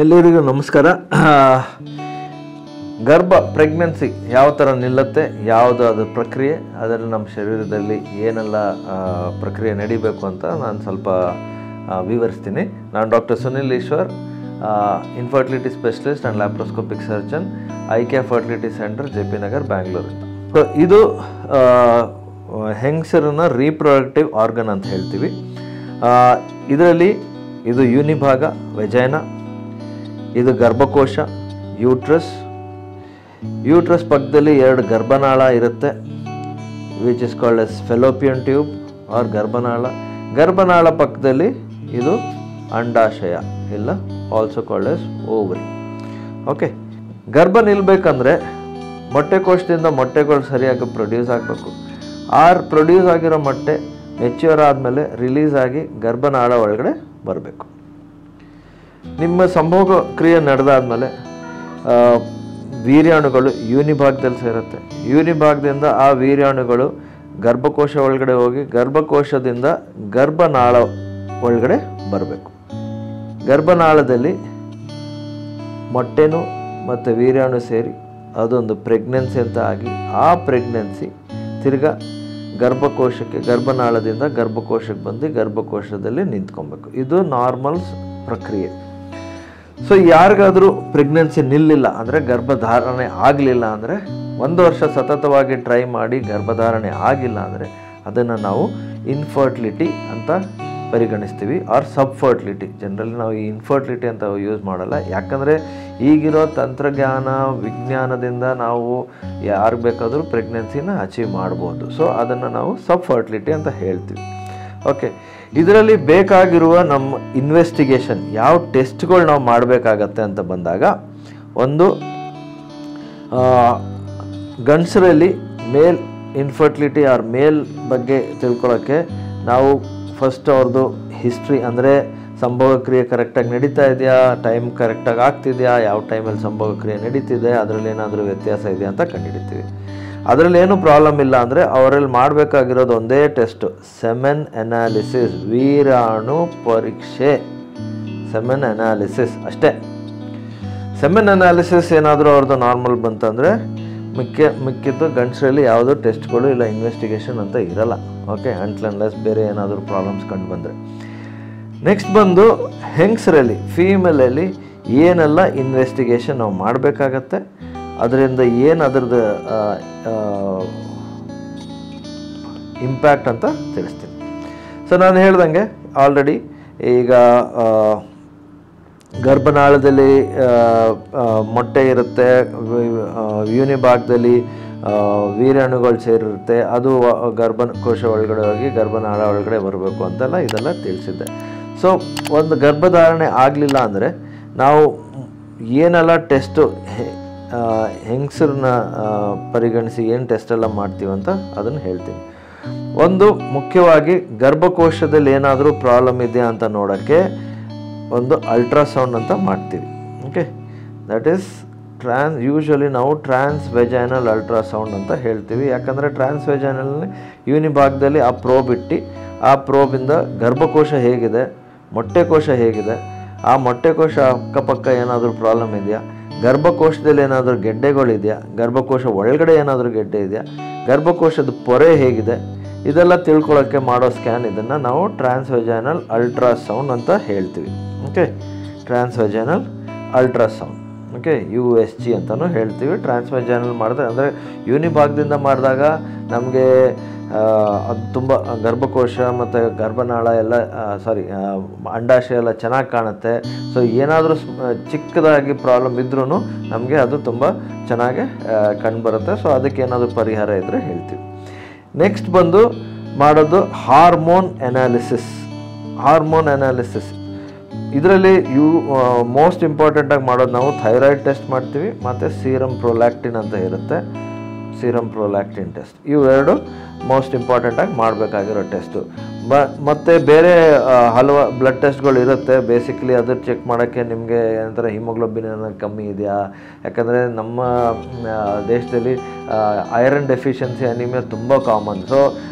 ಎಲ್ಲರಿಗೂ ನಮಸ್ಕಾರ. ಗರ್ಭ ಪ್ರೆಗ್ನೆನ್ಸಿ ಯಾವ ಥರ ನಿಲ್ಲುತ್ತೆ, ಯಾವುದು ಅದು ಪ್ರಕ್ರಿಯೆ, ಅದರಲ್ಲಿ ನಮ್ಮ ಶರೀರದಲ್ಲಿ ಏನೆಲ್ಲ ಪ್ರಕ್ರಿಯೆ ನಡಿಬೇಕು ಅಂತ ನಾನು ಸ್ವಲ್ಪ ವಿವರಿಸ್ತೀನಿ. ನಾನು doctor Sunil Eshwar, infertility specialist and laparoscopic surgeon, Ikya fertility centre, JP Nagar, ಬ್ಯಾಂಗ್ಳೂರಿಂದ. ಸೊ ಇದು ಹೆಂಗಸರನ್ನ ರೀಪ್ರೊಡಕ್ಟಿವ್ ಆರ್ಗನ್ ಅಂತ ಹೇಳ್ತೀವಿ. ಇದರಲ್ಲಿ ಇದು ಯೂನಿಭಾಗ ವೆಜೈನಾ, ಇದು ಗರ್ಭಕೋಶ ಯೂಟ್ರಸ್ ಪಕ್ಕದಲ್ಲಿ 2 ಗರ್ಭನಾಳ ಇರುತ್ತೆ, which is called as fallopian tube or ಗರ್ಭನಾಳ ಪಕ್ಕದಲ್ಲಿ ಇದು ಅಂಡಾಶಯ ಇಲ್ಲ, also called as ovary. Okay, ಗರ್ಭ ನಿಲ್ಬೇಕಂದ್ರೆ ಮೊಟ್ಟೆಕೋಶದಿಂದ ಮೊಟ್ಟೆಗಳು ಸರಿಯಾಗಿ ಪ್ರೊಡ್ಯೂಸ್ ಆಗಬೇಕು. ಪ್ರೊಡ್ಯೂಸ್ ಆಗಿರೋ ಮೊಟ್ಟೆ ಮೆಚ್ಯೂರ್ ಆದಮೇಲೆ ರಿಲೀಸ್ ಆಗಿ ಗರ್ಭನಾಳ ಒಳಗಡೆ ಬರಬೇಕು. ನಿಮ್ಮ ಸಂಭೋಗ ಕ್ರಿಯೆ ನಡೆದಾದ್ಮೇಲೆ ವೀರ್ಯಾಣುಗಳು ಯೂನಿಭಾಗದಲ್ಲಿ ಸೇರುತ್ತೆ. ಯೂನಿಭಾಗದಿಂದ ಆ ವೀರ್ಯಾಣುಗಳು ಗರ್ಭಕೋಶ ಒಳಗಡೆ ಹೋಗಿ ಗರ್ಭಕೋಶದಿಂದ ಗರ್ಭನಾಳ ಒಳಗಡೆ ಬರಬೇಕು. ಗರ್ಭನಾಳದಲ್ಲಿ ಮೊಟ್ಟೆನೂ ಮತ್ತು ವೀರ್ಯಾಣು ಸೇರಿ ಅದೊಂದು ಪ್ರೆಗ್ನೆನ್ಸಿ ಅಂತ ಆಗಿ ಆ ಪ್ರೆಗ್ನೆನ್ಸಿ ತಿರ್ಗಾ ಗರ್ಭನಾಳದಿಂದ ಗರ್ಭಕೋಶಕ್ಕೆ ಬಂದು ಗರ್ಭಕೋಶದಲ್ಲಿ ನಿಂತ್ಕೊಬೇಕು. ಇದು ನಾರ್ಮಲ್ಸ್ ಪ್ರಕ್ರಿಯೆ. ಸೊ ಯಾರಿಗಾದರೂ ಪ್ರೆಗ್ನೆನ್ಸಿ ನಿಲ್ಲಿಲ್ಲ ಅಂದರೆ, ಗರ್ಭಧಾರಣೆ ಆಗಲಿಲ್ಲ ಅಂದರೆ, 1 ವರ್ಷ ಸತತವಾಗಿ ಟ್ರೈ ಮಾಡಿ ಗರ್ಭಧಾರಣೆ ಆಗಿಲ್ಲ ಅಂದರೆ ಅದನ್ನು ನಾವು ಇನ್ಫರ್ಟಿಲಿಟಿ ಅಂತ ಪರಿಗಣಿಸ್ತೀವಿ, ಆರ್ ಸಬ್ಫರ್ಟಿಲಿಟಿ. ಜನರಲಿ ನಾವು ಈ ಇನ್ಫರ್ಟಿಲಿಟಿ ಅಂತ ಯೂಸ್ ಮಾಡಲ್ಲ, ಯಾಕಂದರೆ ಈಗಿರೋ ತಂತ್ರಜ್ಞಾನ ವಿಜ್ಞಾನದಿಂದ ನಾವು ಯಾರು ಬೇಕಾದರೂ ಪ್ರೆಗ್ನೆನ್ಸಿನ ಅಚೀವ್ ಮಾಡ್ಬೋದು. ಸೊ ಅದನ್ನು ನಾವು ಸಬ್ಫರ್ಟಿಲಿಟಿ ಅಂತ ಹೇಳ್ತೀವಿ. ಓಕೆ, ಇದರಲ್ಲಿ ಬೇಕಾಗಿರುವ ನಮ್ಮ ಇನ್ವೆಸ್ಟಿಗೇಷನ್, ಯಾವ ಟೆಸ್ಟ್ಗಳು ನಾವು ಮಾಡಬೇಕಾಗತ್ತೆ ಅಂತ ಬಂದಾಗ, ಒಂದು ಗಂಡಸರಲ್ಲಿ ಮೇಲ್ ಇನ್ಫರ್ಟಿಲಿಟಿ ಆರ್ ಮೇಲ್ ಬಗ್ಗೆ ತಿಳ್ಕೊಳ್ಳೋಕ್ಕೆ ನಾವು ಫಸ್ಟ್ ಅವ್ರದ್ದು ಹಿಸ್ಟ್ರಿ, ಅಂದರೆ ಸಂಭೋಗ ಕ್ರಿಯೆ ಕರೆಕ್ಟಾಗಿ ನಡೀತಾ ಇದೆಯಾ, ಟೈಮ್ ಕರೆಕ್ಟಾಗಿ ಆಗ್ತಿದೆಯಾ, ಯಾವ ಟೈಮಲ್ಲಿ ಸಂಭೋಗ ಕ್ರಿಯೆ ನಡೀತಿದೆ, ಅದರಲ್ಲಿ ಏನಾದರೂ ವ್ಯತ್ಯಾಸ ಇದೆಯಾ ಅಂತ ಕಂಡುಹಿಡಿತೀವಿ. ಅದರಲ್ಲಿ ಏನು ಪ್ರಾಬ್ಲಮ್ ಇಲ್ಲ ಅಂದರೆ ಅವರಲ್ಲಿ ಮಾಡಬೇಕಾಗಿರೋದು ಒಂದೇ ಟೆಸ್ಟು, ಸೆಮೆನ್ ಅನಾಲಿಸಿಸ್, ವೀರಾಣು ಪರೀಕ್ಷೆ, ಸೆಮೆನ್ ಅನಾಲಿಸಿಸ್ ಅಷ್ಟೇ. ಸೆಮೆನ್ ಅನಾಲಿಸಿಸ್ ಏನಾದರೂ ಅವ್ರದ್ದು ನಾರ್ಮಲ್ ಬಂತಂದರೆ ಮಿಕ್ಕಿದ್ದು ಗಂಡಸರಲ್ಲಿ ಯಾವುದೋ ಟೆಸ್ಟ್ಗಳು ಇಲ್ಲ, ಇನ್ವೆಸ್ಟಿಗೇಷನ್ ಅಂತ ಇರಲ್ಲ. ಓಕೆ, ಅನ್ಲೆಸ್ ಬೇರೆ ಏನಾದರೂ ಪ್ರಾಬ್ಲಮ್ಸ್ ಕಂಡು ಬಂದರೆ. ನೆಕ್ಸ್ಟ್ ಬಂದು ಹೆಂಗಸರಲ್ಲಿ, ಫೀಮೇಲಲ್ಲಿ ಏನೆಲ್ಲ ಇನ್ವೆಸ್ಟಿಗೇಷನ್ ನಾವು ಮಾಡಬೇಕಾಗತ್ತೆ, ಅದರಿಂದ ಏನು ಅದರದ್ದು ಇಂಪ್ಯಾಕ್ಟ್ ಅಂತ ತಿಳಿಸ್ತೀನಿ. ಸೊ ನಾನು ಹೇಳ್ದಂಗೆ ಆಲ್ರೆಡಿ ಈಗ ಗರ್ಭನಾಳದಲ್ಲಿ ಮೊಟ್ಟೆ ಇರುತ್ತೆ, ಯೂನಿಭಾಗದಲ್ಲಿ ವೀರ್ಯಾಣುಗಳು ಸೇರಿರುತ್ತೆ, ಅದು ಗರ್ಭಕೋಶ ಒಳಗಡೆ ಹೋಗಿ ಗರ್ಭನಾಳ ಒಳಗಡೆ ಬರಬೇಕು ಅಂತೆಲ್ಲ ಇದೆಲ್ಲ ತಿಳಿಸಿದ್ದೆ. ಸೊ ಒಂದು ಗರ್ಭಧಾರಣೆ ಆಗಲಿಲ್ಲ ಅಂದರೆ ನಾವು ಏನೆಲ್ಲ ಟೆಸ್ಟು ಹೆಂಗಸರನ್ನ ಪರಿಗಣಿಸಿ ಏನು ಟೆಸ್ಟೆಲ್ಲ ಮಾಡ್ತೀವಂತ ಅದನ್ನು ಹೇಳ್ತೀನಿ. ಒಂದು ಮುಖ್ಯವಾಗಿ ಗರ್ಭಕೋಶದಲ್ಲಿ ಏನಾದರೂ ಪ್ರಾಬ್ಲಮ್ ಇದೆಯಾ ಅಂತ ನೋಡೋಕ್ಕೆ ಒಂದು ಅಲ್ಟ್ರಾಸೌಂಡ್ ಅಂತ ಮಾಡ್ತೀವಿ. ಓಕೆ, ದಟ್ ಈಸ್ ಯೂಶ್ವಲಿ ನಾವು ಟ್ರಾನ್ಸ್ವೆಜೈನಲ್ ಅಲ್ಟ್ರಾಸೌಂಡ್ ಅಂತ ಹೇಳ್ತೀವಿ. ಯಾಕಂದರೆ ಟ್ರಾನ್ಸ್ವೆಜೈನಲ್ಲಿ ಯೂನಿಭಾಗದಲ್ಲಿ ಆ ಪ್ರೋಬ್ ಇಟ್ಟು, ಆ ಪ್ರೋಬಿಂದ ಗರ್ಭಕೋಶ ಹೇಗಿದೆ, ಮೊಟ್ಟೆಕೋಶ ಹೇಗಿದೆ, ಆ ಮೊಟ್ಟೆಕೋಶ ಅಕ್ಕಪಕ್ಕ ಏನಾದರೂ ಪ್ರಾಬ್ಲಮ್ ಇದೆಯಾ, ಗರ್ಭಕೋಶದಲ್ಲಿ ಏನಾದರೂ ಗೆಡ್ಡೆಗಳಿದೆಯಾ, ಗರ್ಭಕೋಶ ಒಳಗಡೆ ಏನಾದರೂ ಗೆಡ್ಡೆ ಇದೆಯಾ, ಗರ್ಭಕೋಶದ ಪೊರೆ ಹೇಗಿದೆ, ಇದೆಲ್ಲ ತಿಳ್ಕೊಳ್ಳೋಕ್ಕೆ ಮಾಡೋ ಸ್ಕ್ಯಾನ್, ಇದನ್ನು ನಾವು ಟ್ರಾನ್ಸ್ವೆಜೈನಲ್ ಅಲ್ಟ್ರಾಸೌಂಡ್ ಅಂತ ಹೇಳ್ತೀವಿ. ಓಕೆ, ಟ್ರಾನ್ಸ್ವೆಜೈನಲ್ ಅಲ್ಟ್ರಾಸೌಂಡ್, ಓಕೆ, USG ಅಂತಲೂ ಹೇಳ್ತೀವಿ. ಟ್ರಾನ್ಸ್ವೆಜೈನಲ್ ಮಾಡಿದ್ರೆ ಅಂದರೆ ಯೂನಿಭಾಗದಿಂದ ಮಾಡಿದಾಗ ನಮಗೆ ಅದು ತುಂಬ ಗರ್ಭಕೋಶ ಮತ್ತು ಗರ್ಭನಾಳ ಎಲ್ಲ ಅಂಡಾಶಯ ಎಲ್ಲ ಚೆನ್ನಾಗಿ ಕಾಣುತ್ತೆ. ಸೊ ಏನಾದರೂ ಚಿಕ್ಕದಾಗಿ ಪ್ರಾಬ್ಲಮ್ ಇದ್ರೂ ನಮಗೆ ಅದು ತುಂಬ ಚೆನ್ನಾಗಿ ಕಂಡುಬರುತ್ತೆ. ಸೊ ಅದಕ್ಕೆ ಏನಾದರೂ ಪರಿಹಾರ ಇದ್ದರೆ ಹೇಳ್ತೀವಿ. ನೆಕ್ಸ್ಟ್ ಬಂದು ಮಾಡೋದು ಹಾರ್ಮೋನ್ ಅನಾಲಿಸಿಸ್. ಇದರಲ್ಲಿ ಮೋಸ್ಟ್ ಇಂಪಾರ್ಟೆಂಟಾಗಿ ಮಾಡೋದು ನಾವು ಥೈರಾಯ್ಡ್ ಟೆಸ್ಟ್ ಮಾಡ್ತೀವಿ, ಮತ್ತು ಸೀರಮ್ ಪ್ರೊಲ್ಯಾಕ್ಟಿನ್ ಅಂತ ಇರುತ್ತೆ, ಸೀರಮ್ ಪ್ರೊಲ್ಯಾಕ್ಟಿನ್ ಟೆಸ್ಟ್. ಇವೆರಡು ಮೋಸ್ಟ್ ಇಂಪಾರ್ಟೆಂಟಾಗಿ ಮಾಡಬೇಕಾಗಿರೋ ಟೆಸ್ಟು. ಮತ್ತು ಬೇರೆ ಹಲವು ಬ್ಲಡ್ ಟೆಸ್ಟ್ಗಳು ಇರುತ್ತೆ. ಬೇಸಿಕಲಿ ಅದು ಚೆಕ್ ಮಾಡೋಕ್ಕೆ ನಿಮಗೆ ಏನಂತಾರೆ, ಹಿಮೋಗ್ಲೋಬಿನ್ ಅನ್ನೋದು ಕಮ್ಮಿ ಇದೆಯಾ, ಯಾಕಂದರೆ ನಮ್ಮ ದೇಶದಲ್ಲಿ ಐರನ್ ಡೆಫಿಷಿಯನ್ಸಿ ಅನಿಮಿಯಾ ತುಂಬ ಕಾಮನ್. ಸೊ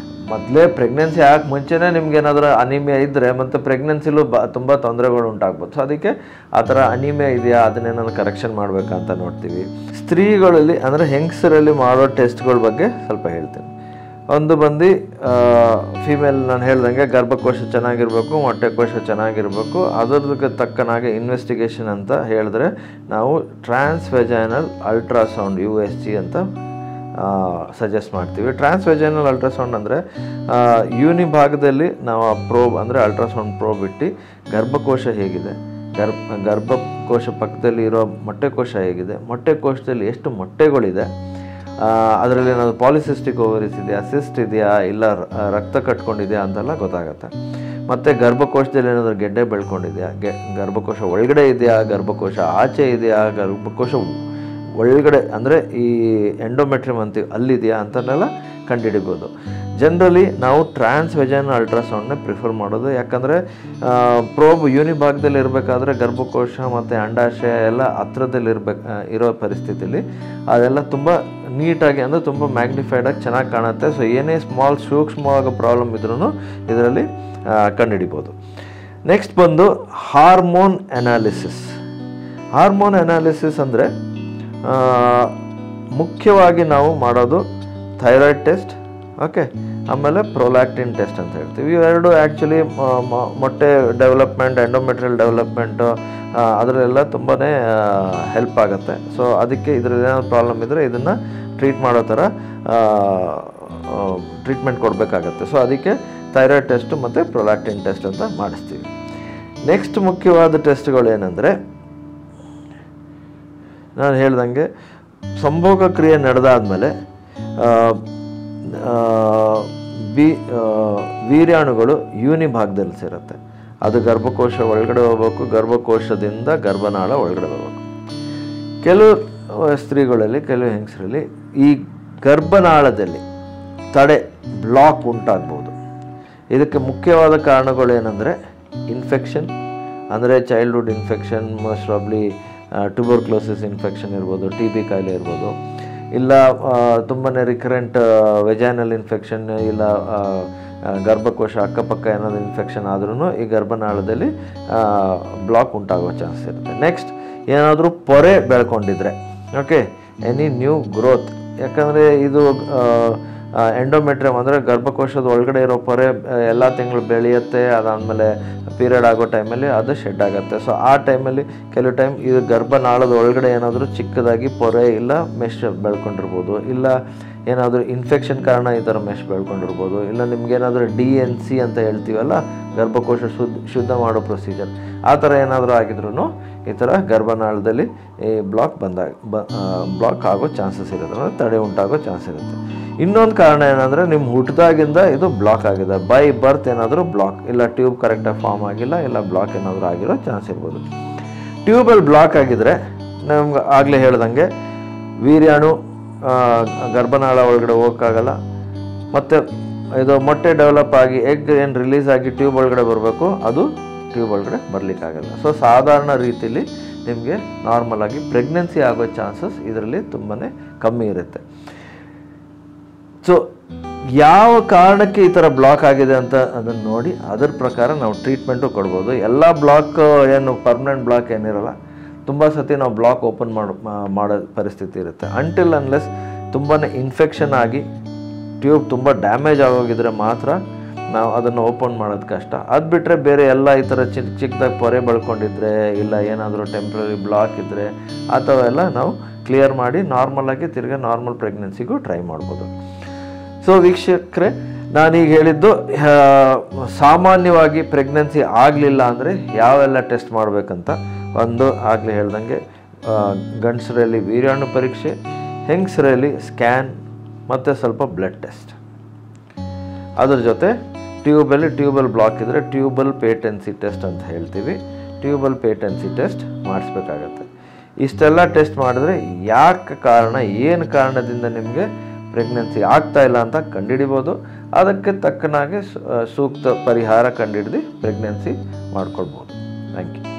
ಮೊದಲೇ ಪ್ರೆಗ್ನೆನ್ಸಿ ಆಗಕ್ಕೆ ಮುಂಚೆನೇ ನಿಮ್ಗೆ ಏನಾದರೂ ಅನಿಮಿಯಾ ಇದ್ದರೆ ಮತ್ತು ಪ್ರೆಗ್ನೆನ್ಸಿಲೂ ತುಂಬ ತೊಂದರೆಗಳು ಉಂಟಾಗ್ಬೋದು. ಸೊ ಅದಕ್ಕೆ ಆ ಥರ ಅನಿಮಿಯಾ ಇದೆಯಾ ಅದನ್ನೇನಾದ್ರು ಕರೆಕ್ಷನ್ ಮಾಡಬೇಕಂತ ನೋಡ್ತೀವಿ. ಸ್ತ್ರೀಗಳಲ್ಲಿ ಅಂದರೆ ಹೆಂಗಸರಲ್ಲಿ ಮಾಡೋ ಟೆಸ್ಟ್ಗಳ ಬಗ್ಗೆ ಸ್ವಲ್ಪ ಹೇಳ್ತೀನಿ. ಒಂದು ಬಂದು ಫಿಮೇಲ್ ನಾನು ಹೇಳ್ದಂಗೆ ಗರ್ಭಕೋಶ ಚೆನ್ನಾಗಿರಬೇಕು, ಮೊಟ್ಟೆಕೋಶ ಚೆನ್ನಾಗಿರಬೇಕು. ಅದಕ್ಕೆ ತಕ್ಕನಾಗೆ ಇನ್ವೆಸ್ಟಿಗೇಷನ್ ಅಂತ ಹೇಳಿದ್ರೆ ನಾವು ಟ್ರಾನ್ಸ್ವೆಜೈನಲ್ ಅಲ್ಟ್ರಾಸೌಂಡ್ USG ಅಂತ ಸಜೆಸ್ಟ್ ಮಾಡ್ತೀವಿ. ಟ್ರಾನ್ಸ್ವೆಜೈನಲ್ ಅಲ್ಟ್ರಾಸೌಂಡ್ ಅಂದರೆ ಯೂನಿ ಭಾಗದಲ್ಲಿ ನಾವು ಆ ಪ್ರೋಬ್ ಅಂದರೆ ಅಲ್ಟ್ರಾಸೌಂಡ್ ಪ್ರೋಬ್ ಇಟ್ಟು ಗರ್ಭಕೋಶ ಹೇಗಿದೆ, ಗರ್ಭಕೋಶ ಪಕ್ಕದಲ್ಲಿ ಇರೋ ಮೊಟ್ಟೆಕೋಶ ಹೇಗಿದೆ, ಮೊಟ್ಟೆಕೋಶದಲ್ಲಿ ಎಷ್ಟು ಮೊಟ್ಟೆಗಳಿದೆ, ಅದರಲ್ಲಿ ಏನಾದರೂ ಪಾಲಿಸಿಸ್ಟಿಕ್ ಓವರೀಸ್ ಇದೆಯಾ, ಸಿಸ್ಟ್ ಇದೆಯಾ, ಇಲ್ಲ ರಕ್ತ ಕಟ್ಕೊಂಡಿದೆಯಾ ಅಂತೆಲ್ಲ ಗೊತ್ತಾಗುತ್ತೆ. ಮತ್ತು ಗರ್ಭಕೋಶದಲ್ಲಿ ಏನಾದರೂ ಗೆಡ್ಡೆ ಬೆಳ್ಕೊಂಡಿದೆಯಾ, ಗರ್ಭಕೋಶ ಒಳಗಡೆ ಇದೆಯಾ, ಗರ್ಭಕೋಶ ಆಚೆ ಇದೆಯಾ, ಗರ್ಭಕೋಶ ಒಳಗಡೆ ಅಂದರೆ ಈ ಎಂಡೋಮೆಟ್ರಿಯಮ್ ಅಂತೀವಿ ಅಲ್ಲಿದೆಯಾ ಅಂತನೆಲ್ಲ ಕಂಡುಹಿಡಿಬೋದು. ಜನರಲಿ ನಾವು ಟ್ರಾನ್ಸ್ವೆಜೈನಲ್ ಅಲ್ಟ್ರಾಸೌಂಡನ್ನೇ ಪ್ರಿಫರ್ ಮಾಡೋದು. ಯಾಕಂದರೆ ಪ್ರೋಬ್ ಯೂನಿ ಭಾಗದಲ್ಲಿ ಇರಬೇಕಾದ್ರೆ ಗರ್ಭಕೋಶ ಮತ್ತು ಅಂಡಾಶಯ ಎಲ್ಲ ಹತ್ರದಲ್ಲಿ ಇರೋ ಪರಿಸ್ಥಿತಿಯಲ್ಲಿ ಅದೆಲ್ಲ ತುಂಬ ನೀಟಾಗಿ ಅಂದರೆ ತುಂಬ ಮ್ಯಾಗ್ನಿಫೈಡಾಗಿ ಚೆನ್ನಾಗಿ ಕಾಣುತ್ತೆ. ಸೊ ಏನೇ ಸೂಕ್ಷ್ಮವಾಗಿ ಪ್ರಾಬ್ಲಮ್ ಇದ್ರೂ ಇದರಲ್ಲಿ ಕಂಡುಹಿಡಿಬೋದು. ನೆಕ್ಸ್ಟ್ ಬಂದು ಹಾರ್ಮೋನ್ ಅನಾಲಿಸಿಸ್. ಹಾರ್ಮೋನ್ ಅನಾಲಿಸಿಸ್ ಅಂದರೆ ಮುಖ್ಯವಾಗಿ ನಾವು ಮಾಡೋದು ಥೈರಾಯ್ಡ್ ಟೆಸ್ಟ್, ಓಕೆ, ಆಮೇಲೆ ಪ್ರೊಲ್ಯಾಕ್ಟಿನ್ ಟೆಸ್ಟ್ ಅಂತ ಹೇಳ್ತೀವಿ. ಇವೆರಡು ಆ್ಯಕ್ಚುಲಿ ಮೊಟ್ಟೆ ಡೆವಲಪ್ಮೆಂಟ್, ಎಂಡೋಮೆಟ್ರಿಯಲ್ ಡೆವಲಪ್ಮೆಂಟು ಅದರಲ್ಲೆಲ್ಲ ತುಂಬಾ ಹೆಲ್ಪ್ ಆಗುತ್ತೆ. ಸೊ ಅದಕ್ಕೆ ಇದರಲ್ಲಿ ಏನಾದ್ರು ಪ್ರಾಬ್ಲಮ್ ಇದ್ದರೆ ಇದನ್ನು ಟ್ರೀಟ್ ಮಾಡೋ ಥರ ಟ್ರೀಟ್ಮೆಂಟ್ ಕೊಡಬೇಕಾಗತ್ತೆ. ಸೊ ಅದಕ್ಕೆ ಥೈರಾಯ್ಡ್ ಟೆಸ್ಟು ಮತ್ತು ಪ್ರೊಲ್ಯಾಕ್ಟಿನ್ ಟೆಸ್ಟ್ ಅಂತ ಮಾಡಿಸ್ತೀವಿ. ನೆಕ್ಸ್ಟ್ ಮುಖ್ಯವಾದ ಟೆಸ್ಟ್ಗಳು ಏನಂದರೆ ನಾನು ಹೇಳ್ದಂಗೆ ಸಂಭೋಗ ಕ್ರಿಯೆ ನಡೆದಾದ್ಮೇಲೆ ವೀರ್ಯಾಣುಗಳು ಯೂನಿ ಭಾಗದಲ್ಲಿ ಸೇರುತ್ತೆ. ಅದು ಗರ್ಭಕೋಶ ಒಳಗಡೆ ಹೋಗ್ಬೇಕು, ಗರ್ಭಕೋಶದಿಂದ ಗರ್ಭನಾಳ ಒಳಗಡೆ ಹೋಗ್ಬೇಕು. ಕೆಲವು ಸ್ತ್ರೀಗಳಲ್ಲಿ, ಕೆಲವು ಹೆಂಗಸರಲ್ಲಿ ಈ ಗರ್ಭನಾಳದಲ್ಲಿ ತಡೆ ಬ್ಲಾಕ್ ಉಂಟಾಗ್ಬೋದು. ಇದಕ್ಕೆ ಮುಖ್ಯವಾದ ಕಾರಣಗಳು ಏನಂದರೆ ಇನ್ಫೆಕ್ಷನ್, ಅಂದರೆ childhood infection, most probably tuberculosis infection ಇರ್ಬೋದು, TB ಕಾಯಿಲೆ ಇರ್ಬೋದು, ಇಲ್ಲ ತುಂಬಾ ರಿಕರೆಂಟ್ ವೆಜೈನಲ್ ಇನ್ಫೆಕ್ಷನ್, ಇಲ್ಲ ಗರ್ಭಕೋಶ ಅಕ್ಕಪಕ್ಕ ಏನಾದರೂ ಇನ್ಫೆಕ್ಷನ್ ಆದ್ರೂ ಈ ಗರ್ಭನಾಳದಲ್ಲಿ ಬ್ಲಾಕ್ ಉಂಟಾಗೋ ಚಾನ್ಸ್ ಇರುತ್ತೆ. ನೆಕ್ಸ್ಟ್ ಏನಾದರೂ ಪೊರೆ ಬೆಳ್ಕೊಂಡಿದ್ರೆ, ಓಕೆ, ಎನಿ ನ್ಯೂ ಗ್ರೋತ್. ಯಾಕಂದರೆ ಇದು ಎಂಡೋಮೆಟ್ರಿಯಮ್ ಅಂದರೆ ಗರ್ಭಕೋಶದ ಒಳಗಡೆ ಇರೋ ಪೊರೆ ಎಲ್ಲ ತಿಂಗಳು ಬೆಳೆಯುತ್ತೆ. ಅದಾದಮೇಲೆ ಪೀರಿಯಡ್ ಆಗೋ ಟೈಮಲ್ಲಿ ಅದು ಶೆಡ್ ಆಗುತ್ತೆ. ಸೊ ಆ ಟೈಮಲ್ಲಿ ಕೆಲವು ಟೈಮ್ ಇದು ಗರ್ಭನಾಳದ ಒಳಗಡೆ ಏನಾದರೂ ಚಿಕ್ಕದಾಗಿ ಪೊರೆ ಇಲ್ಲ ಮೆಶ್ ಬೆಳ್ಕೊಂಡಿರ್ಬೋದು, ಇಲ್ಲ ಏನಾದರೂ ಇನ್ಫೆಕ್ಷನ್ ಕಾರಣ ಈ ಥರ ಮೆಶ್ ಬೆಳ್ಕೊಂಡಿರ್ಬೋದು, ಇಲ್ಲ ನಿಮ್ಗೇನಾದರೂ DNC ಅಂತ ಹೇಳ್ತೀವಲ್ಲ, ಗರ್ಭಕೋಶ ಶುದ್ಧ ಮಾಡೋ ಪ್ರೊಸೀಜರ್, ಆ ಥರ ಏನಾದರೂ ಆಗಿದ್ರೂ ಈ ಥರ ಗರ್ಭನಾಳದಲ್ಲಿ ಈ ಬ್ಲಾಕ್ ಆಗೋ ಚಾನ್ಸಸ್ ಇರುತ್ತೆ, ಅಂದರೆ ತಡೆ ಉಂಟಾಗೋ ಚಾನ್ಸ್ ಇರುತ್ತೆ. ಇನ್ನೊಂದು ಕಾರಣ ಏನಂದರೆ ನಿಮ್ಮ ಹುಟ್ಟಿದಾಗಿಂದ ಇದು ಬ್ಲಾಕ್ ಆಗಿದೆ, ಬೈ ಬರ್ತ್ ಏನಾದರೂ ಬ್ಲಾಕ್, ಇಲ್ಲ ಟ್ಯೂಬ್ ಕರೆಕ್ಟಾಗಿ ಫಾರ್ಮ್ ಆಗಿಲ್ಲ, ಇಲ್ಲ ಬ್ಲಾಕ್ ಏನಾದರೂ ಆಗಿರೋ ಚಾನ್ಸ್ ಇರ್ಬೋದು. ಟ್ಯೂಬಲ್ಲಿ ಬ್ಲಾಕ್ ಆಗಿದ್ದರೆ ನಮ್ಗೆ ಆಗಲೇ ಹೇಳ್ದಂಗೆ ವೀರ್ಯಾಣು ಗರ್ಭನಾಳ ಒಳಗಡೆ ಹೋಗೋಕ್ಕಾಗಲ್ಲ. ಮತ್ತು ಇದು ಮೊಟ್ಟೆ ಡೆವಲಪ್ ಆಗಿ ಎಗ್ ಏನು ರಿಲೀಸ್ ಆಗಿ ಟ್ಯೂಬ್ ಒಳಗಡೆ ಬರಬೇಕು, ಅದು ಟ್ಯೂಬ್ ಒಳಗಡೆ ಬರಲಿಕ್ಕಾಗಲ್ಲ. ಸೊ ಸಾಧಾರಣ ರೀತಿಯಲ್ಲಿ ನಿಮಗೆ ನಾರ್ಮಲ್ ಆಗಿ ಪ್ರೆಗ್ನೆನ್ಸಿ ಆಗೋ ಚಾನ್ಸಸ್ ಇದರಲ್ಲಿ ತುಂಬಾ ಕಮ್ಮಿ ಇರುತ್ತೆ. ಸೊ ಯಾವ ಕಾರಣಕ್ಕೆ ಈ ಥರ ಬ್ಲಾಕ್ ಆಗಿದೆ ಅಂತ ಅದನ್ನು ನೋಡಿ ಅದರ ಪ್ರಕಾರ ನಾವು ಟ್ರೀಟ್ಮೆಂಟು ಕೊಡ್ಬೋದು. ಎಲ್ಲ ಬ್ಲಾಕ್ ಏನು ಪರ್ಮನೆಂಟ್ ಬ್ಲಾಕ್ ಏನಿರಲ್ಲ, ತುಂಬ ಸತಿ ನಾವು ಬ್ಲಾಕ್ ಓಪನ್ ಮಾಡೋ ಪರಿಸ್ಥಿತಿ ಇರುತ್ತೆ. ಅಂಟಿಲ್ ಅನ್ಲೆಸ್ ತುಂಬಾ ಇನ್ಫೆಕ್ಷನ್ ಆಗಿ ಟ್ಯೂಬ್ ತುಂಬ ಡ್ಯಾಮೇಜ್ ಆಗೋಗಿದ್ರೆ ಮಾತ್ರ ನಾವು ಅದನ್ನು ಓಪನ್ ಮಾಡೋದು ಕಷ್ಟ. ಅದು ಬಿಟ್ಟರೆ ಬೇರೆ ಎಲ್ಲ ಈ ಥರ ಚಿಕ್ಕದಾಗಿ ಪೊರೆ ಬೆಳ್ಕೊಂಡಿದ್ರೆ, ಇಲ್ಲ ಏನಾದರೂ ಟೆಂಪ್ರರಿ ಬ್ಲಾಕ್ ಇದ್ದರೆ ಆ ಥರ ಎಲ್ಲ ನಾವು ಕ್ಲಿಯರ್ ಮಾಡಿ ನಾರ್ಮಲಾಗಿ ತಿರ್ಗಿ ನಾರ್ಮಲ್ ಪ್ರೆಗ್ನೆನ್ಸಿಗೂ ಟ್ರೈ ಮಾಡ್ಬೋದು. ಸೊ ವೀಕ್ಷಕರೇ, ನಾನೀಗ ಹೇಳಿದ್ದು ಸಾಮಾನ್ಯವಾಗಿ ಪ್ರೆಗ್ನೆನ್ಸಿ ಆಗಲಿಲ್ಲ ಅಂದರೆ ಯಾವೆಲ್ಲ ಟೆಸ್ಟ್ ಮಾಡಬೇಕಂತ. ಒಂದು ಆಗಲೇ ಹೇಳ್ದಂಗೆ ಗಂಡಸರಲ್ಲಿ ವೀರ್ಯಾಣು ಪರೀಕ್ಷೆ, ಹೆಂಗಸರಲ್ಲಿ ಸ್ಕ್ಯಾನ್ ಮತ್ತು ಸ್ವಲ್ಪ ಬ್ಲಡ್ ಟೆಸ್ಟ್. ಅದ್ರ ಜೊತೆ ಟ್ಯೂಬಲ್ ಬ್ಲಾಕ್ ಇದ್ದರೆ ಟ್ಯೂಬಲ್ ಪೇಟೆನ್ಸಿ ಟೆಸ್ಟ್ ಅಂತ ಹೇಳ್ತೀವಿ, ಟ್ಯೂಬಲ್ ಪೇಟೆನ್ಸಿ ಟೆಸ್ಟ್ ಮಾಡಿಸ್ಬೇಕಾಗತ್ತೆ. ಇಷ್ಟೆಲ್ಲ ಟೆಸ್ಟ್ ಮಾಡಿದ್ರೆ ಏನು ಕಾರಣದಿಂದ ನಿಮಗೆ ಪ್ರೆಗ್ನೆನ್ಸಿ ಆಗ್ತಾ ಇಲ್ಲ ಅಂತ ಕಂಡುಹಿಡಿಬೋದು. ಅದಕ್ಕೆ ತಕ್ಕನಾಗೆ ಸೂಕ್ತ ಪರಿಹಾರ ಕಂಡುಹಿಡಿದು ಪ್ರೆಗ್ನೆನ್ಸಿ ಮಾಡ್ಕೊಳ್ಬೋದು. Thank you.